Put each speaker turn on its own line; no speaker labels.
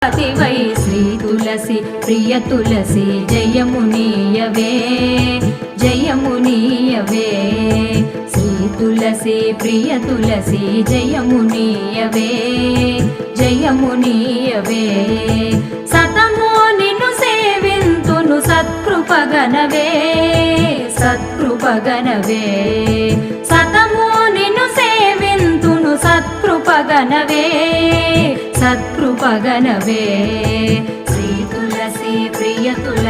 why Shri తులసి ప్రియ తులసి జయమునీయవే జయమునీయవే శ్రీ తులసి ప్రియ తులసి జయమునీయవే జయమునీయవే సతమో నిన్ను సేవింతును సత్కృపగనవే సత్కృపగనవే సతమో నిన్ను సేవింతును సత్కృపగనవే సత్కృపగనవే శ్రీ తులసి ప్రియ తులసి